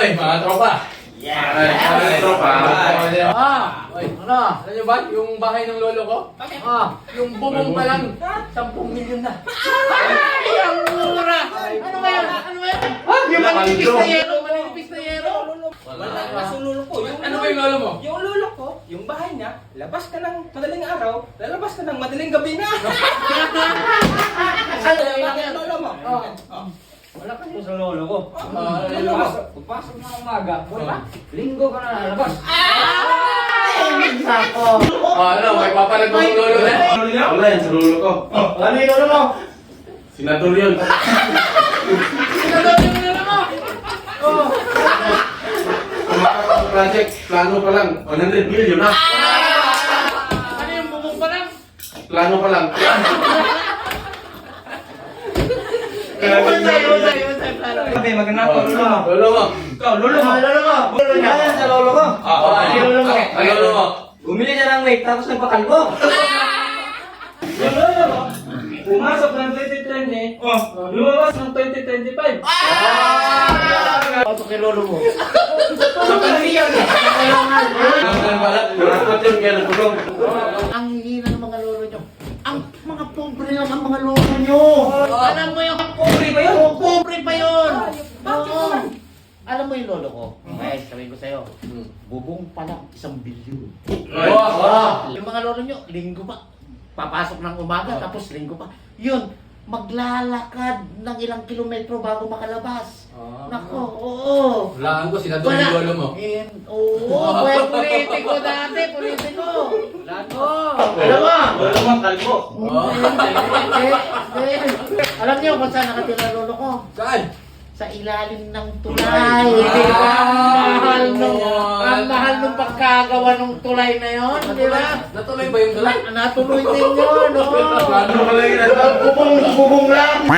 Oy, mga tropa. Ay, tropa. Oy, ano? Alam nyo ba yung bahay ng lolo ko? Bakit? Yung bubong pa lang, 10 milyon na. Ay, ang mura! Ano ba yan? Ano ba yan? Yung maninipis na yero, maninipis na yero. Wala kasi lolo ko. Ano ba yung lolo mo? Yung lolo ko, yung bahay niya, labas ka ng madaling araw, lalabas ka ng madaling gabi na. Ano Bakit lolo mo? Wala kasi sa lolo ko. Lolo mo? Pagpasok ng umaga, wala. Linggo ka na lalabas. Ano, may papalag mo yung lolo na? Wala yan sa lolo ko. Ano yung lolo mo? Senador yun. Sinador yung lolo mo! Tumakap ang project, plano pa lang. 100 million na. Ano yung bubong pa lang? Plano pa lang. Sabi, maganda po, lolo mo. Lolo mo. Ikaw, lolo mo. Lolo mo. Lolo niya. Ayan sa lolo ko. Ano Yung lolo mo. Ang lolo mo. Bumili siya ng weight, tapos nagpakalbo. Yung lolo mo, pumasok ng 2020, lumabas ng 2025. Pasok kay lolo mo. Sa pamilya niya. Dapat yun kaya nagulong. Ang hihina ng mga lolo nyo. Ang mga pobre lang ang mga lolo nyo. Alam mo yung Pobre ba yun? pobre pa yun. Bakit Oo. naman? Alam mo yung lolo ko? Okay, sabihin ko sa'yo. Bubong pa lang, 1 bilyon. Yung mga lolo nyo, linggo pa. Papasok ng umaga, tapos linggo pa. Yun, maglalakad ng ilang kilometro bago makalabas. Nako, oo. Wala ko, sinador yung lolo mo. Oo, politiko dati, politiko. Oo. Alam mo? Lolo mo, kalbo. Alam niyo kung saan nakatira lolo ko? Saan? Sa ilalim ng tulay. Di ba? Ang mahal nung pagkagawa ng tulay na yon, di ba? Natuloy ba yung dala? Natuloy din yun, no? Plano pa lang yun. Bubong lang.